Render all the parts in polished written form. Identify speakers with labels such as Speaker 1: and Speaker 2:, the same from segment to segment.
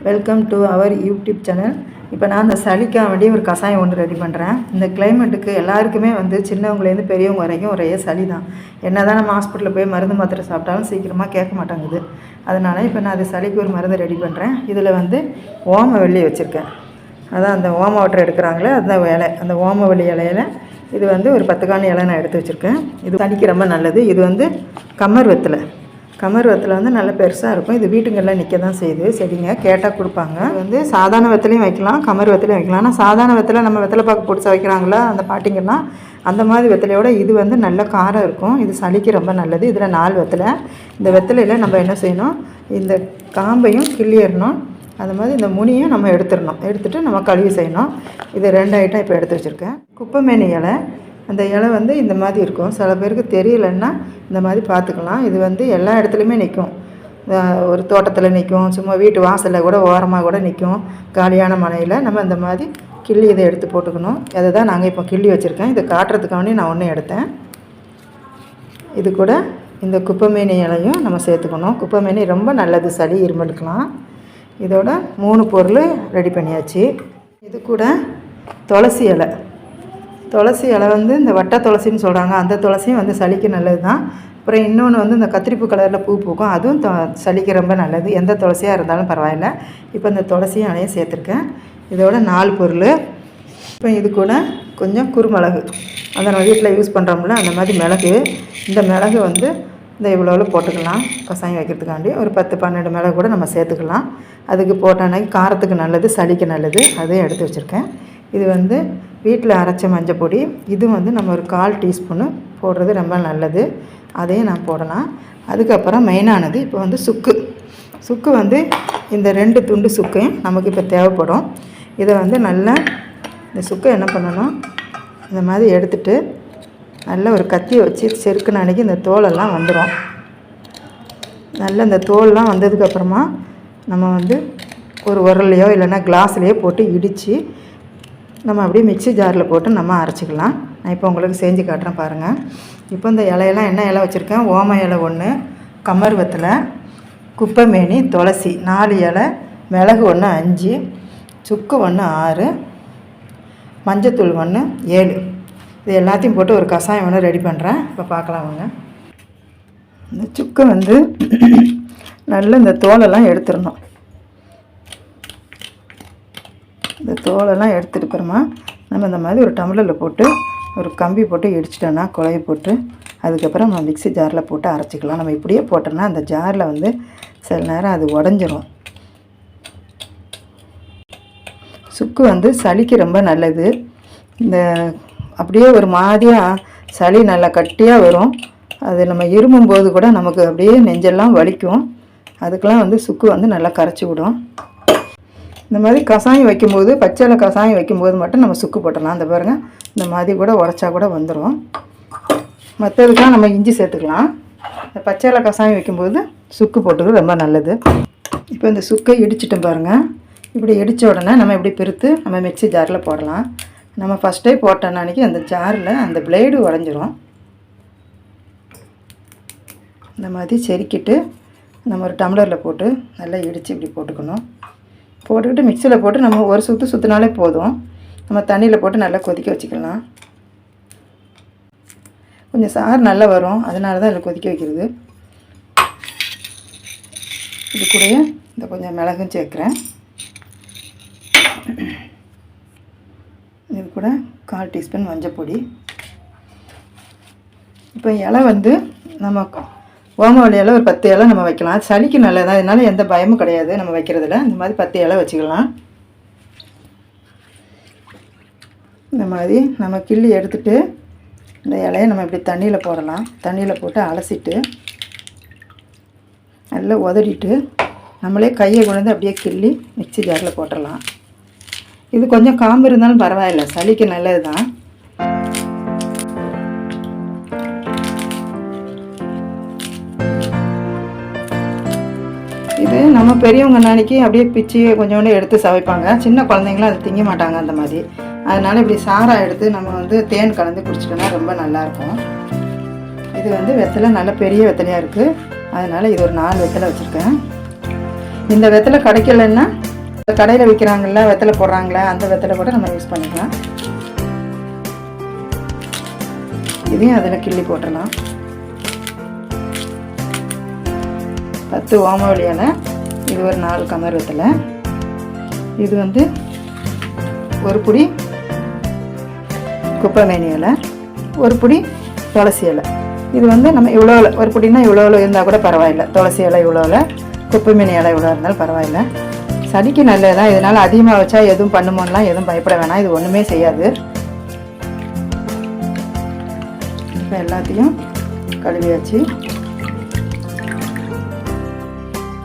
Speaker 1: Welcome to our YouTube channel. இப்போ நான் அந்த சளிக்காக வேண்டிய ஒரு கஷாயம் ஒன்று ரெடி பண்ணுறேன். இந்த கிளைமேட்டுக்கு எல்லாருக்குமே சின்னவங்கலேருந்து பெரியவங்க வரைக்கும் ஒரே சளி தான். என்ன தான் நம்ம ஹாஸ்பிட்டலில் போய் மருந்து மாத்திரை சாப்பிட்டாலும் சீக்கிரமாக கேட்க மாட்டாங்குது. அதனால் இப்போ நான் அது சளிக்கு ஒரு மருந்து ரெடி பண்ணுறேன். இதில் ஓமவல்லி வச்சுருக்கேன். அதான் அந்த ஓம வாட்டர் எடுக்கிறாங்களே அதுதான் இலை. அந்த ஓமவல்லி இலையில் இது ஒரு 10 காணி இலை நான் எடுத்து வச்சுருக்கேன். இது சளிக்கு ரொம்ப நல்லது. இது கமர் வெத்தலை. கமர் வெத்தலை நல்ல பெருசாக இருக்கும். இது வீட்டுங்களில் நிற்க தான் செய்யுது. செடிங்க கேட்டால் கொடுப்பாங்க. இது சாதாரண வெத்தலையும் வைக்கலாம், கமர் வெத்தலையும் வைக்கலாம். ஆனால் சாதாரண வெத்தலை நம்ம வெத்தலை பாக்கு போட்டு வைக்கிறாங்களா அந்த பாட்டிங்கெல்லாம், அந்த மாதிரி வெத்தலையோட இது நல்ல காரம் இருக்கும். இது சளிக்கு ரொம்ப நல்லது. இதில் 4 வெத்தலை. இந்த வெத்தலையில் நம்ம என்ன செய்யணும், இந்த காம்பையும் கிள்ளிடணும். அது மாதிரி இந்த முனியும் நம்ம எடுத்துகிட்டு நம்ம கழுவி செய்யணும். இது 2 ஐட்டம் இப்போ எடுத்து வச்சுருக்கேன். குப்பைமேனி இலை. அந்த இலை இந்த மாதிரி இருக்கும். சில பேருக்கு தெரியலன்னா இந்த மாதிரி பார்த்துக்கலாம். இது எல்லா இடத்துலையுமே நிற்கும். ஒரு தோட்டத்தில் நிற்கும், சும்மா வீட்டு வாசலில் கூட ஓரமாக கூட நிற்கும். காலியான மனையில் நம்ம இந்த மாதிரி கிள்ளி இதை எடுத்து போட்டுக்கணும். அதை தான் நாங்கள் இப்போ கிள்ளி வச்சுருக்கேன். இதை காட்டுறதுக்காண்டி நான் ஒன்று எடுத்தேன். இது கூட இந்த குப்பைமேனி இலையும் நம்ம சேர்த்துக்கணும். குப்பைமேனி ரொம்ப நல்லது, சளி இருமலுக்கலாம். இதோட 3 பொருள் ரெடி பண்ணியாச்சு. இது கூட துளசி இலை. துளசி இலை இந்த வட்டை துளசின்னு சொல்கிறாங்க. அந்த துளசியும் சளிக்கு நல்லது தான். அப்புறம் இன்னொன்று இந்த கத்திரிப்பு கலரில் பூ பூக்கும், அதுவும் சளிக்கு ரொம்ப நல்லது. எந்த துளசியாக இருந்தாலும் பரவாயில்ல. இப்போ இந்த துளசியும் இலையும் சேர்த்துருக்கேன். இதோட 4 பொருள். இப்போ இது கூட கொஞ்சம் குறுமிளகு, அதை நம்ம வீட்டில் யூஸ் பண்ணுறோம்ல அந்த மாதிரி மிளகு. இந்த மிளகு இந்த இவ்வளோ போட்டுக்கலாம். கஷாயம் வைக்கிறதுக்காண்டி ஒரு 10-12 மிளகு கூட நம்ம சேர்த்துக்கலாம். அதுக்கு போட்டோன்னா காரத்துக்கு நல்லது, சளிக்கு நல்லது. அதையும் எடுத்து வச்சுருக்கேன். இது வீட்டில் அரைச்ச மஞ்சள் பொடி. இது நம்ம ஒரு 1/4 டீஸ்பூனு போடுறது ரொம்ப நல்லது. அதையும் நான் போடலாம். அதுக்கப்புறம் மெயினானது இப்போ சுக்கு இந்த 2 துண்டு சுக்கையும் நமக்கு இப்போ தேவைப்படும். இதை நல்லா இந்த சுக்கை என்ன பண்ணணும், இந்த மாதிரி எடுத்துகிட்டு நல்லா ஒரு கத்தியை வச்சு செருக்குன அன்றைக்கி இந்த தோலெல்லாம் வந்துடும். நல்லா இந்த தோலெலாம் வந்ததுக்கப்புறமா நம்ம ஒரு உரல்லையோ இல்லைன்னா கிளாஸ்லேயோ போட்டு இடித்து நம்ம அப்படியே மிக்ஸி ஜாரில் போட்டு நம்ம அரைச்சிக்கலாம். நான் இப்போ உங்களுக்கு செஞ்சு காட்டுறேன் பாருங்கள். இப்போ இந்த இலையெல்லாம் என்ன இலை வச்சுருக்கேன், ஓம இலை 1, கமர் வெத்தலை, குப்பைமேனி, துளசி 4 இலை, மிளகு 1 5, சுக்கு 1 6, மஞ்சத்தூள் 1 7. இது எல்லாத்தையும் போட்டு ஒரு கஷாயம் ரெடி பண்ணுறேன். இப்போ பார்க்கலாம் வாங்க. இந்த சுக்கை நல்லா இந்த தோலெல்லாம் எடுத்துடணும். இந்த தோலெல்லாம் எடுத்துட்டுக்கிறோமா நம்ம இந்த மாதிரி ஒரு டம்ளரில் போட்டு ஒரு கம்பி போட்டு இடிச்சிட்டோன்னா குழைய போட்டு அதுக்கப்புறம் நம்ம மிக்ஸி ஜாரில் போட்டு அரைச்சிக்கலாம். நம்ம இப்படியே போட்டோன்னா அந்த ஜாரில் சில நேரம் அது உடஞ்சிரும். சுக்கு சளிக்கு ரொம்ப நல்லது. இந்த அப்படியே ஒரு மாதிரியாக சளி நல்லா கட்டியாக வரும். அது நம்ம இருமும்போது கூட நமக்கு அப்படியே நெஞ்செல்லாம் வலிக்கும். அதுக்கெலாம் சுக்கு நல்லா கரைச்சி விடும். இந்த மாதிரி கஷாயம் வைக்கும்போது, பச்சையில கஷாயம் வைக்கும்போது மட்டும் நம்ம சுக்கு போட்டலாம். அந்த பாருங்கள், இந்த மாதிரி கூட உடச்சா கூட வந்துடும். மற்றதுக்கெலாம் நம்ம இஞ்சி சேர்த்துக்கலாம். இந்த பச்சையில கஷாயம் வைக்கும்போது சுக்கு போட்டுக்கிறது ரொம்ப நல்லது. இப்போ இந்த சுக்கை இடிச்சிட்டோம் பாருங்கள். இப்படி இடித்த உடனே நம்ம இப்படி பிரித்து நம்ம மிக்ஸி ஜாரில் போடலாம். நம்ம ஃபஸ்ட்டே போட்டோன்னா அன்றைக்கி அந்த ஜாரில் அந்த பிளேடு உடஞ்சிரும். இந்த மாதிரி செருக்கிட்டு நம்ம ஒரு டம்ளரில் போட்டு நல்லா இடித்து இப்படி போட்டுக்கணும். போட்டுக்கிட்டு மிக்சியில் போட்டு நம்ம ஒரு சுற்றினாலே போதும். நம்ம தண்ணியில் போட்டு நல்லா கொதிக்க வச்சுக்கலாம். கொஞ்சம் சாறு நல்லா வரும், அதனால தான் இதில் கொதிக்க வைக்கிறது. இது கூடயே இந்த கொஞ்சம் மிளகும் சேர்க்குறேன். இது கூட 1/4 டீஸ்பூன் மஞ்சள் பொடி. இப்போ இலை நம்ம ஓமவல்லி இலை ஒரு 10 இலை நம்ம வைக்கலாம். சளிக்கு நல்லதா, அதனால எந்த பயமும் கிடையாது நம்ம வைக்கிறதுல. இந்த மாதிரி 10 இலை வச்சுக்கலாம். இந்த மாதிரி நம்ம கிள்ளி எடுத்துகிட்டு இந்த இலையை நம்ம இப்படி தண்ணியில் போடலாம். தண்ணியில் போட்டு அலசிட்டு நல்லா உதறிட்டு நம்மளே கையை கொண்டு அப்படியே கிள்ளி மிக்ஸி ஜாரில் போட்டுடலாம். இது கொஞ்சம் காம்பு இருந்தாலும் பரவாயில்ல, சளிக்கு நல்லது தான். இது நம்ம பெரியவங்க நாளைக்கு அப்படியே பிச்சு கொஞ்சோண்டு எடுத்து சவைப்பாங்க. சின்ன குழந்தைங்களாம் அதை திங்க மாட்டாங்க அந்த மாதிரி. அதனால் இப்படி சாராக எடுத்து நம்ம தேன் கலந்து குடிச்சிட்டோன்னா ரொம்ப நல்லாயிருக்கும். இது வெத்தலை நல்ல பெரிய வெத்தலையாக இருக்குது. அதனால் இது ஒரு 4 வெத்தலை வச்சுருக்கேன். இந்த வெத்தலை கிடைக்கலன்னா கடையில் விற்கிறாங்கல்ல, வெத்தலை போடுறாங்களே, அந்த வெத்தலை கூட நம்ம யூஸ் பண்ணிக்கலாம். இதையும் அதில் கிள்ளி போட்டுடலாம். 10 ஓமவல்லி இலை, இது ஒரு 4 கமர் வெத்தலை, இது வந்து ஒரு புடி குப்பைமேனி இலை, ஒரு புடி துளசி இலை. இது வந்து நம்ம இவ்வளோ ஒரு புடினா இவ்வளோ இருந்தால் கூட பரவாயில்லை. துளசி இலை இவ்வளோ, குப்பைமேனி இலை இவ்வளோ இருந்தாலும் பரவாயில்லை. சளிக்கு நல்லதுதான். இதனால் அதிகமாக வச்சா எதுவும் பண்ணுமோலாம் எதுவும் பயப்பட வேணாம். இது ஒன்றுமே செய்யாது. இப்போ எல்லாத்தையும் கழுவியாச்சு.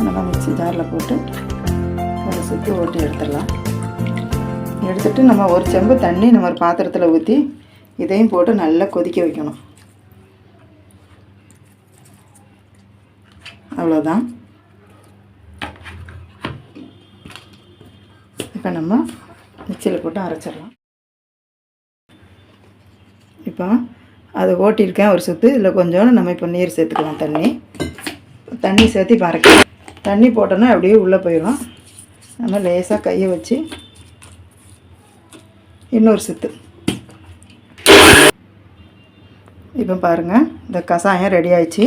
Speaker 1: நம்ம மிக்ஸி ஜாரில் போட்டு ஒரு சுற்றி ஓட்டி எடுத்துடலாம். எடுத்துட்டு நம்ம ஒரு செம்பு தண்ணி நம்ம ஒரு பாத்திரத்தில் ஊற்றி இதையும் போட்டு நல்லா கொதிக்க வைக்கணும். அவ்வளோதான். இப்போ நம்ம மிக்சியில் போட்டு அரைச்சிடலாம். இப்போ அதை ஓட்டியிருக்கேன் ஒரு சுற்று. இதில் கொஞ்சோண்டு நம்ம இப்போ நீர் சேர்த்துக்கலாம். தண்ணி சேர்த்து இப்போ அரைக்கலாம். தண்ணி போட்டோன்னா அப்படியே உள்ளே போயிடும். நம்ம லேசாக கையை வச்சு இன்னொரு சுற்று. இப்போ பாருங்கள், இந்த கஷாயம் ரெடி ஆயிடுச்சு.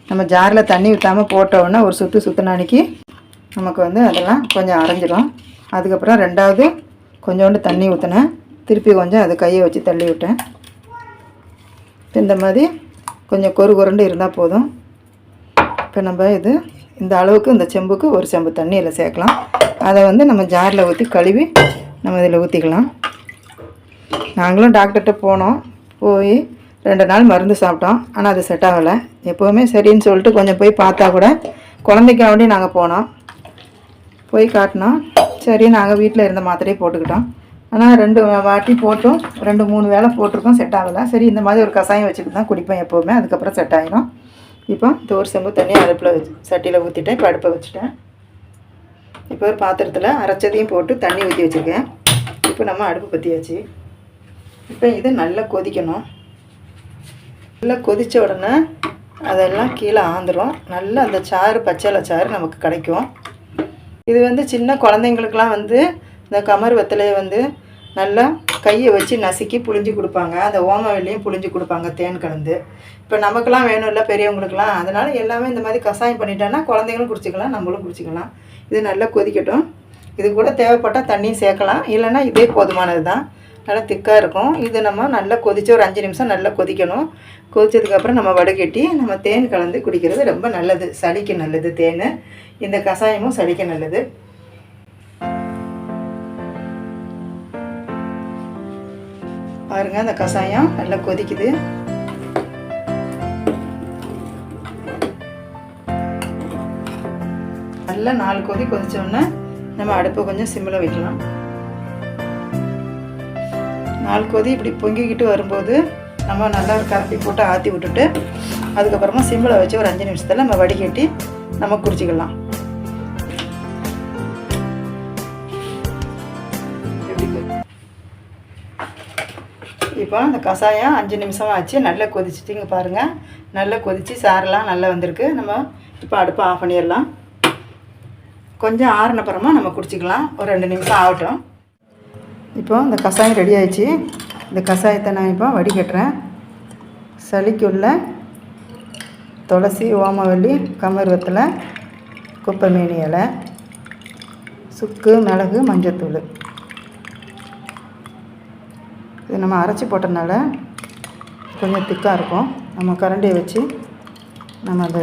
Speaker 1: நம்ம ஜாரில் தண்ணி ஊற்றாமல் போட்டோன்னா ஒரு சுற்று சுற்றினானிக்கு நமக்கு வந்து அதெல்லாம் கொஞ்சம் அரைஞ்சிடும். அதுக்கப்புறம் ரெண்டாவது கொஞ்சோண்டு தண்ணி ஊற்றினேன். திருப்பி கொஞ்சம் அது கையை வச்சு தள்ளி விட்டேன். இந்த மாதிரி கொஞ்சம் கொருண்டு இருந்தால் போதும். இப்போ நம்ம இது இந்த அளவுக்கு இந்த செம்புக்கு ஒரு செம்பு தண்ணி இதில் சேர்க்கலாம். அதை வந்து நம்ம ஜாரில் ஊற்றி கழுவி நம்ம இதில் ஊற்றிக்கலாம். நாங்களும் டாக்டர்கிட்ட போய் 2 நாள் மருந்து சாப்பிட்டோம். ஆனால் அது செட் ஆகலை. எப்போவுமே சரின்னு சொல்லிட்டு கொஞ்சம் போய் பார்த்தா கூட குழந்தைக்காக வேண்டி நாங்கள் போனோம். போய் காட்டினோம். சரி, நாங்கள் வீட்டில் இருந்த மாத்திரையை போட்டுக்கிட்டோம். ஆனால் 2 வாட்டி போட்டும் 2-3 வேளை போட்டிருக்கோம், செட் ஆகலை. சரி, இந்த மாதிரி ஒரு கஷாயம் வச்சுட்டு தான் குடிப்பேன் எப்போவுமே. அதுக்கப்புறம் செட் ஆகிடும். இப்போ இந்த ஒரு செம்பு தண்ணி அடுப்பில் வச்சு சட்டியில் ஊற்றிட்டேன். இப்போ அடுப்பை வச்சுட்டேன். இப்போ ஒரு பாத்திரத்தில் அரைச்சதையும் போட்டு தண்ணி ஊற்றி வச்சுருக்கேன். இப்போ நம்ம அடுப்பு பற்றியாச்சு. இப்போ இது நல்லா கொதிக்கணும். நல்லா கொதித்த உடனே அதெல்லாம் கீழே ஆந்துடும். நல்லா அந்த சாறு, பச்சைலை சாறு நமக்கு கிடைக்கும். இது வந்து சின்ன குழந்தைங்களுக்கெலாம் வந்து இந்த கமர் வெத்தலையை வந்து நல்லா கையை வச்சு நசுக்கி புழிஞ்சு கொடுப்பாங்க. அந்த ஓமவல்லியும் புழிஞ்சு கொடுப்பாங்க தேன் கலந்து. இப்போ நமக்கெல்லாம் வேணும் இல்லை, பெரியவங்களுக்கெல்லாம். அதனால் எல்லாமே இந்த மாதிரி கஷாயம் பண்ணிட்டோன்னா குழந்தைங்களும் குடிச்சிக்கலாம், நம்மளும் குடிச்சிக்கலாம். இது நல்லா கொதிக்கட்டும். இது கூட தேவைப்பட்டால் தண்ணியும் சேர்க்கலாம், இல்லைன்னா இதே போதுமானது தான். நல்லா திக்காக இருக்கும். இது நம்ம நல்லா கொதித்து ஒரு 5 நிமிஷம் நல்லா கொதிக்கணும். கொதிச்சதுக்கப்புறம் நம்ம வடிகட்டி நம்ம தேன் கலந்து குடிக்கிறது ரொம்ப நல்லது. சளிக்கு நல்லது தேன். இந்த கஷாயமும் சளிக்கு நல்லது. பாருங்கள், அந்த கஷாயம் நல்லா கொதிக்குது. நல்லா 4 கொதி கொதிச்சோடனே நம்ம அடுப்பை கொஞ்சம் சிம்மில் வைக்கலாம். 4 கொதி இப்படி பொங்கிக்கிட்டு வரும்போது நம்ம நல்லா ஒரு கரண்டி போட்டு ஆற்றி விட்டுட்டு அதுக்கப்புறமா சிம்மில் வச்சு ஒரு 5 நிமிஷத்தில் நம்ம வடிகட்டி நம்ம குடிச்சிக்கலாம். இப்போ அந்த கஷாயம் 5 நிமிஷம் ஆச்சு. நல்லா கொதிச்சுட்டிங்க பாருங்கள். நல்லா கொதித்து சாரெல்லாம் நல்லா வந்திருக்கு. நம்ம இப்போ அடுப்பை ஆஃப் பண்ணிடலாம். கொஞ்சம் ஆறுனப்புறமா நம்ம குடிச்சிக்கலாம். ஒரு 2 நிமிஷம் ஆகட்டும். இப்போ இந்த கஷாயம் ரெடி ஆயிடுச்சு. இந்த கஷாயத்தை நான் இப்போ வடிகட்டுறேன். சளிக்குள்ள துளசி, ஓமவல்லி, கமர் வெத்தலை, குப்பைமேனி இலை, சுக்கு, மிளகு, மஞ்சத்தூள். இது நம்ம அரைச்சி போட்டனால கொஞ்சம் திக்காக இருக்கும். நம்ம கரண்டியை வச்சு நம்ம அந்த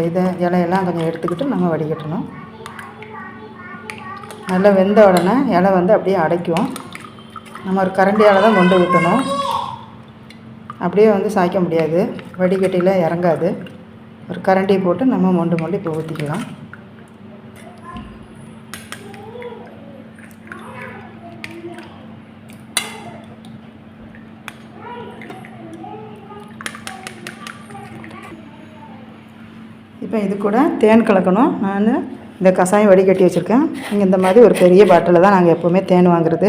Speaker 1: இலையெல்லாம் கொஞ்சம் எடுத்துக்கிட்டு நம்ம வடிகட்டணும். நல்லா வெந்த உடனே இலை வந்து அப்படியே அடைக்கும். நம்ம ஒரு கரண்டியால் தான் கொண்டு ஊற்றணும். அப்படியே வந்து சாய்க்க முடியாது, வடிகட்டியில் இறங்காது. ஒரு கரண்டியை போட்டு நம்ம மொண்டு இப்போ ஊற்றிக்கலாம். இப்போ இது கூட தேன் கலக்கணும். நான் இந்த கஷாயம் வடிகட்டி வச்சுருக்கேன். இங்கே இந்த மாதிரி ஒரு பெரிய பாட்டிலில் தான் நாங்கள் எப்போவுமே தேன் வாங்குறது.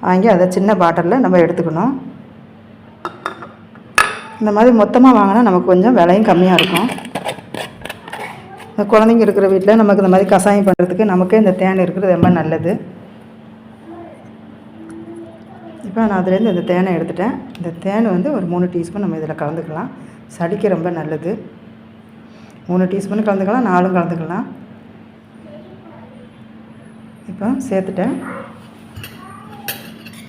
Speaker 1: வாங்கி அதை சின்ன பாட்டிலில் நம்ம எடுத்துக்கணும். இந்த மாதிரி மொத்தமாக வாங்கினா நமக்கு கொஞ்சம் விலையும் கம்மியாக இருக்கும். இந்த குழந்தைங்க இருக்கிற வீட்டில் நமக்கு இந்த மாதிரி கஷாயம் பண்ணுறதுக்கு நமக்கே இந்த தேன் இருக்கிறது ரொம்ப நல்லது. இப்போ நான் அதுலேருந்து இந்த தேனை எடுத்துட்டேன். இந்த தேன் வந்து ஒரு 3 டீஸ்பூன் நம்ம இதில் கலந்துக்கலாம். சளிக்கு ரொம்ப நல்லது. 3 டீஸ்பூன் கலந்துக்கலாம், 4 கலந்துக்கலாம். இப்போ சேர்த்துட்டேன்.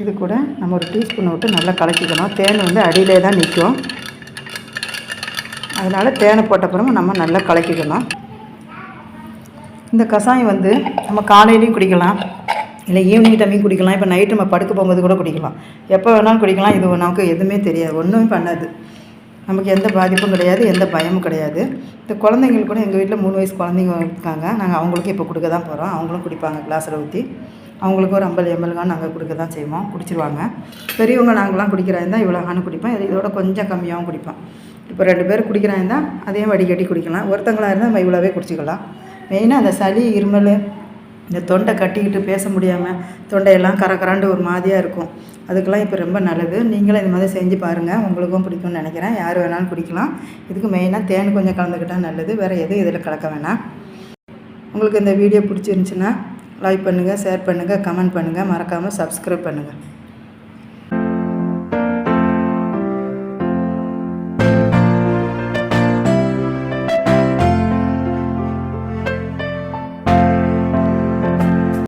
Speaker 1: இது கூட நம்ம ஒரு டீஸ்பூன் விட்டு நல்லா கலக்கிக்கணும். தேன் வந்து அடியிலே தான் நிற்கும். அதனால் தேனை போட்டப்புறமா நம்ம நல்லா கலக்கிக்கணும். இந்த கஷாயம் வந்து நம்ம காலையிலையும் குடிக்கலாம், இல்லை ஈவினிங் டைமையும் குடிக்கலாம். இப்போ நைட்டு நம்ம படுக்க போகும்போது கூட குடிக்கலாம். எப்போ வேணாலும் குடிக்கலாம். இது நமக்கு எதுவுமே தெரியாது, ஒன்றுமே பண்ணாது. நமக்கு எந்த பாதிப்பும் கிடையாது, எந்த பயமும் கிடையாது. இந்த குழந்தைங்களுக்கு கூட எங்கள் வீட்டில் 3 வயசு குழந்தைங்க இருக்காங்க. நாங்கள் அவங்களுக்கும் இப்போ கொடுக்க தான் போகிறோம். அவங்களும் குடிப்பாங்க கிளாஸில் ஊற்றி. அவங்களுக்கு ஒரு 50 ml நாங்கள் கொடுக்க தான் செய்வோம், குடிச்சிருவாங்க. பெரியவங்க நாங்களாம் குடிக்கிறாயிருந்தால் இவ்வளோ குடிப்போம். இதோட கொஞ்சம் கம்மியாகவும் குடிப்போம். இப்போ 2 பேர் குடிக்கிறாயிருந்தால் அதையும் வடிகட்டி குடிக்கலாம். ஒருத்தங்களாக இருந்தால் நம்ம இவ்வளோவே குடிச்சிக்கலாம். மெயினாக அந்த சளி, இருமல், இந்த தொண்டை கட்டிக்கிட்டு பேச முடியாமல் தொண்டையெல்லாம் கரகராண்டு ஒரு மாதிரியாக இருக்கும். அதுக்கெல்லாம் இப்போ ரொம்ப நல்லது. நீங்களும் இது மாதிரி செஞ்சு பாருங்கள், உங்களுக்கும் பிடிக்கும்னு நினைக்கிறேன். யார் வேணாலும் குடிக்கலாம். இதுக்கு மெயினாக தேன் கொஞ்சம் கலந்துக்கிட்டால் நல்லது. வேறு எதுவும் இதில் கலக்க வேணாம். உங்களுக்கு இந்த வீடியோ பிடிச்சிருந்துச்சின்னா லைக் பண்ணுங்கள், ஷேர் பண்ணுங்கள், கமெண்ட் பண்ணுங்கள், மறக்காமல் சப்ஸ்கிரைப் பண்ணுங்கள்.